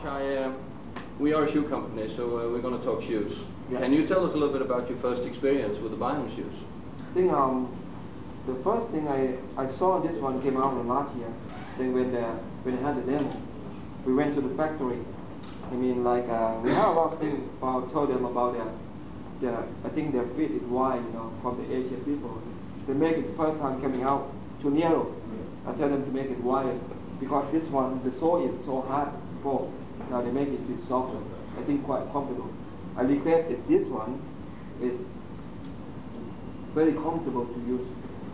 Thongchai, we are a shoe company, so we're going to talk shoes. Yeah. Can you tell us a little bit about your first experience with the Bynum shoes? I think the first thing I saw this one came out last year. Then when they had the demo, we went to the factory. I mean, like we had a lot of things. Told them about I think their feet is wide, from the Asian people. They make it first time coming out too narrow. I tell them to make it wider because this one, the sole is so hard before. Now they make it a bit softer. I think quite comfortable. I regret that this one is very comfortable to use.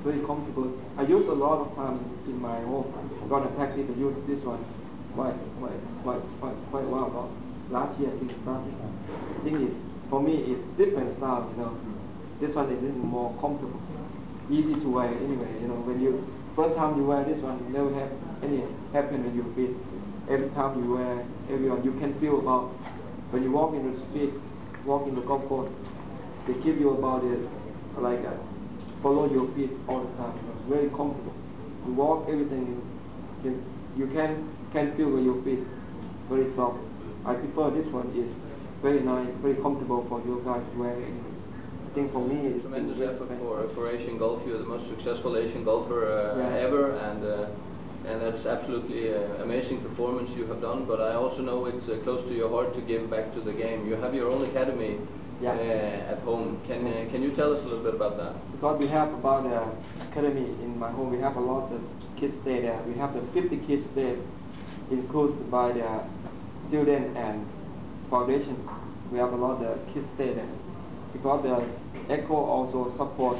Very comfortable. I use a lot of time in my home. I'm gonna practice to use this one quite well. About last year I think starting. I think it's for me it's different style. This one is more comfortable, easy to wear anyway. When you first time you wear this one, you never have any happen when you feet. Every time you wear, everyone you can feel about when you walk in the street, walk in the golf course, they keep you about it like follow your feet all the time. It's very comfortable. You walk, everything you can feel with your feet, very soft. I prefer this one. Is very nice, very comfortable for you guys to wear anyway. I think for me it's tremendous effort for Asian golf. You're the most successful Asian golfer ever, and that's absolutely amazing performance you have done. But I also know it's close to your heart to give back to the game. You have your own academy at home. Can you tell us a little bit about that? Because we have about academy in my home. We have a lot of kids stay there. We have the 50 kids there, included by the student and foundation. We have a lot of kids stay there. Because the ECCO also support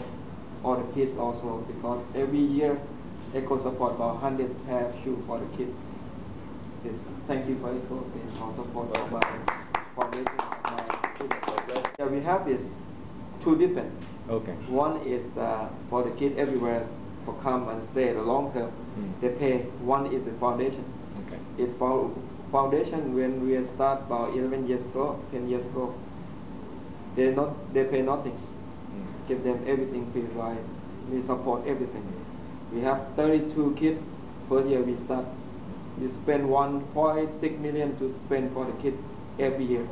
all the kids also, because every year ECCO support about 100 pair of shoes for the kids. Yes, thank you for ECCO for support of my foundation of my students. Yeah, we have this two different. Okay. One is for the kids everywhere for come and stay the long term. They pay. One is the foundation. Okay. It's for foundation when we start about 11 years ago, 10 years ago. They pay nothing. Give them everything free, right? We support everything. We have 32 kids per year. We start. We spend 1.6 million to spend for the kids every year.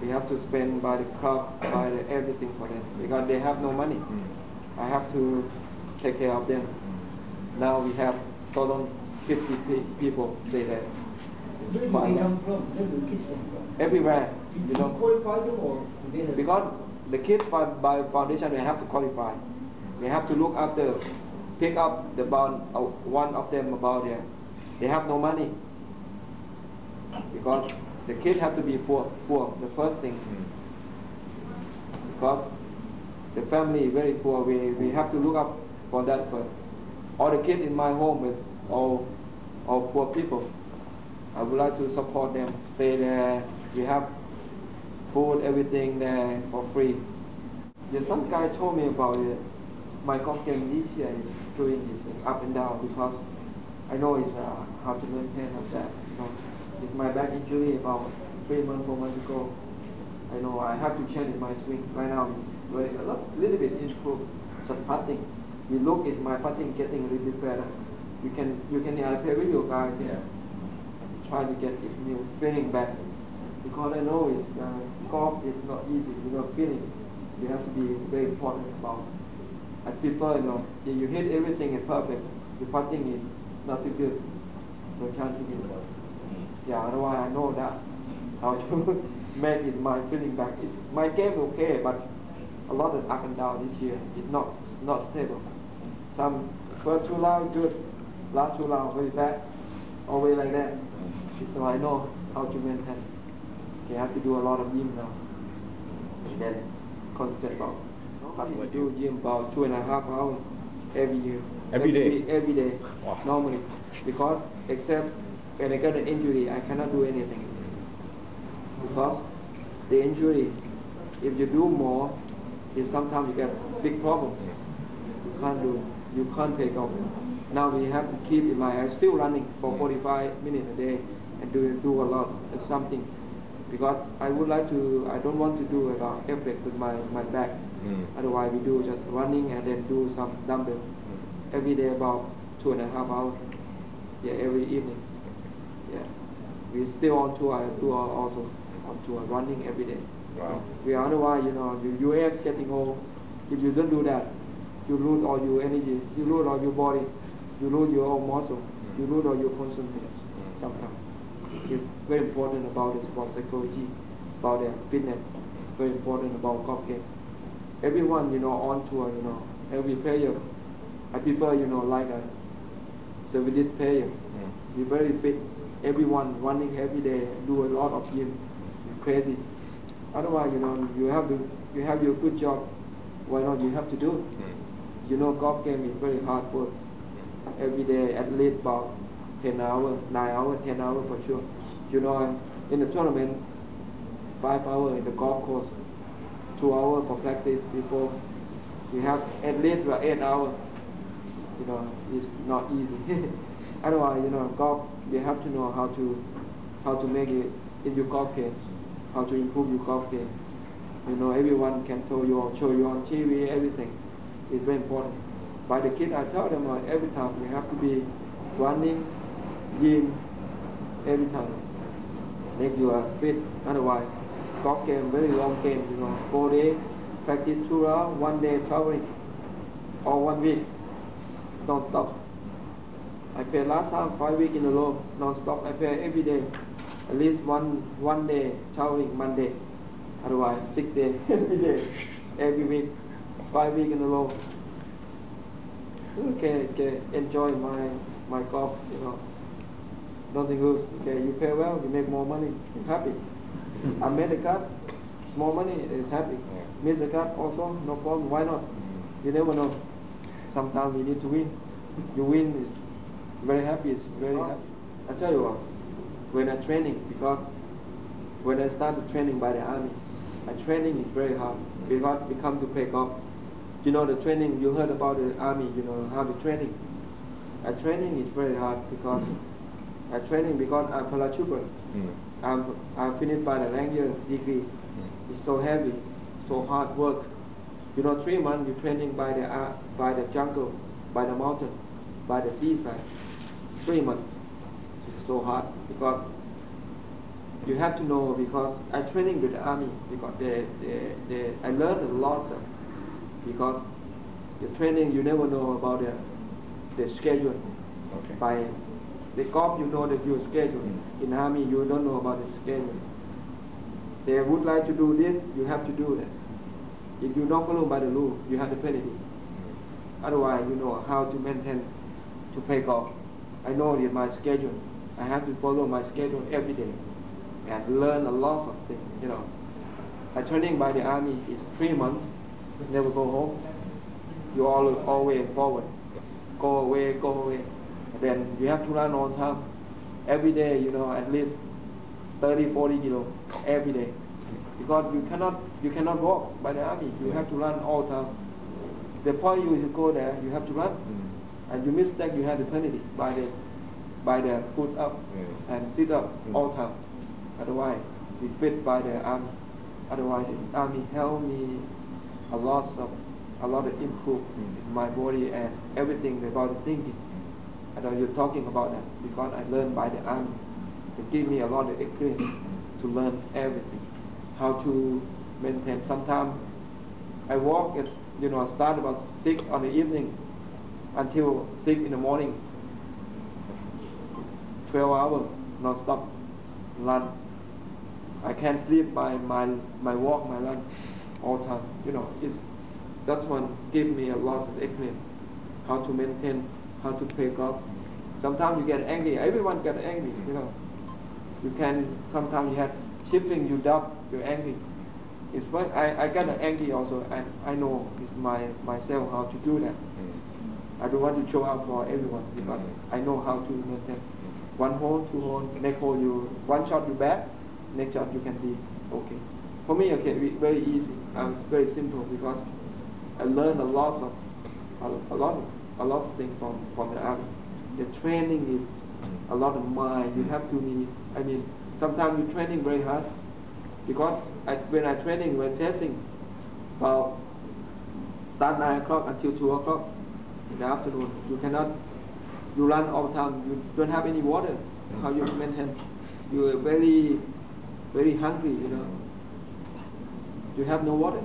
We have to spend by the club, by everything for them because they have no money. I have to take care of them. Now we have total 50 people stay there. Where do they come from? Where do the kids come from? Everywhere. You don't qualify them, or do they have? Because the kids by foundation, they have to qualify. They have to look after, pick up the bond. One of them about there. They have no money because the kids have to be poor. The first thing. Because the family is very poor. We have to look up for that first. All the kids in my home is all poor people. I would like to support them, stay there. We have food, everything there for free. Yeah, some guy told me about it. My golf game this year is doing this up and down because I know it's how to maintain of that. It's my back injury about 3 months, 4 months ago. I know I have to change my swing. Right now it's a little bit improved. Some putting. We look is my putting getting a little bit better. You can I play with your guys there. Try to get this new feeling back because I know it's golf is not easy. Feeling you have to be very important about. I prefer if you hit everything is perfect, the putting is not too good. No chance to get it. Yeah, otherwise I know that how to make it my feeling back. It's my game okay, but a lot of up and down this year. It's not stable. Some first 2 rounds good, last 2 rounds very bad, always like that. So I know how to maintain. Okay, I have to do a lot of gym now. And then concentrate about. I do gym about 2.5 hours every year. Every day? Week, every day, wow. Normally. Because except when I get an injury, I cannot do anything. Because the injury, if you do more, sometimes you get big problem. You can't take off. Now we have to keep in mind. I'm still running for 45 minutes a day and do a lot of something because I don't want to do a lot of effort with my back. Otherwise we do just running and then do some dumbbell every day about 2.5 hours. Yeah, every evening. Yeah. We still on tour. I do also on tour, running every day. Wow. We otherwise, your age getting old. If you don't do that, you lose all your energy, you lose all your body, you lose your own muscle, you lose all your concentration. Sometimes it's very important about the sport psychology, about the fitness. Very important about golf game. Everyone, on tour, every player, I prefer, like a Soviet player. Be very fit. Everyone running every day, do a lot of gym. Crazy. Otherwise, you have your good job. Why not? You have to do it. Golf game is very hard work. Every day, at least about 10 hours, 9 hours, 10 hours for sure. In the tournament, 5 hours in the golf course, 2 hours for practice before. We have at least 8 hours. It's not easy. Otherwise, golf, you have to know how to make it in your golf game, how to improve your golf game. Everyone can show you on TV, everything. It's very important. By the kids, I tell them every time you have to be running, gym, every time. Make you fit. Otherwise, golf game, very long game, 4 days, practice 2 rounds, 1 day traveling, or 1 week, don't stop. I play last time 5 weeks in a row, non-stop. I play every day, at least one day traveling Monday, otherwise 6 days every day, every week, 5 weeks in a row. Okay, enjoy my golf, nothing lose. Okay, you play well, you make more money, you're happy. I made a cut, small money is happy. Miss a cut also, no problem, why not? You never know. Sometimes we need to win. You win is very happy, it's very happy. I tell you what, when I training, because when I started training by the army, my training is very hard because we come to play golf. The training, you heard about the army, how the training. Training is very hard because I'm paratrooper. I'm finished by the language degree. It's so heavy, so hard work. 3 months you training by the jungle, by the mountain, by the seaside. 3 months. It's so hard because you have to know, because I training with the army because I learned a lot of, because the training you never know about the schedule. Okay. By the golf you know that your schedule. In army you don't know about the schedule. They would like to do this, you have to do that. If you don't follow by the rule, you have the penalty. Otherwise, you know how to maintain to play golf. I know that my schedule. I have to follow my schedule every day and learn a lot of things. My training by the army is 3 months. Never go home. You always forward. Go away. Then you have to run on time. Every day, at least 30, 40 kilos every day. Because you cannot walk by the army. You have to run all the time. The point you go there, you have to run. And you mistake, you have the penalty by the foot up and sit up all the time. Otherwise, we fit by the army. Otherwise, the army helped me a lot of improve in my body and everything about the thinking. I know you're talking about that because I learned by the army. It gave me a lot of experience to learn everything, how to maintain. Sometimes I walk at, start about 6 on the evening until 6 in the morning. 12 hours non-stop run. I can't sleep by my walk, my run all the time. That's one give me a lot of experience, how to maintain, how to play golf. Sometimes you get angry. Everyone get angry. You can sometimes you have chipping, you doubt, you're angry. It's fun. I get angry also, and I know it's myself how to do that. I don't want to show up for everyone because I know how to maintain. 1 hole, 2 hole, next hole one shot you bad, next shot you can be okay. For me, okay, very easy. It's very simple because I learned a lot of things from the army. The training is a lot of mind. You have to be. Sometimes you training very hard because when I training, when testing, about start 9 o'clock until 2 o'clock in the afternoon. You run all the time. You don't have any water. How you maintain? you are very, very hungry, you know. You have no water.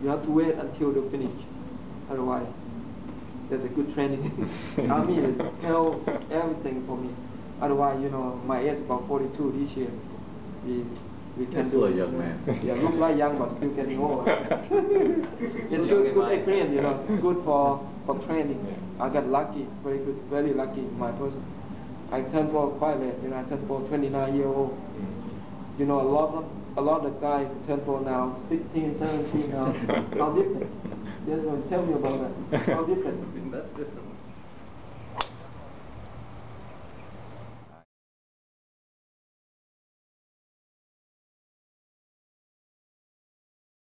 You have to wait until they finish. Otherwise, that's a good training. Army is tell everything for me. Otherwise, you know, my age is about 42 this year. We can do it. Young man. Yeah, look like young but still getting old. It's good experience, you know, good for training. I got lucky, very lucky in my person. I turned pro quite late, you know, I turned pro 29 years old. You know, a lot of guys turn pro now, 16, 17 now. How different? Just tell me about that. How different? That's different.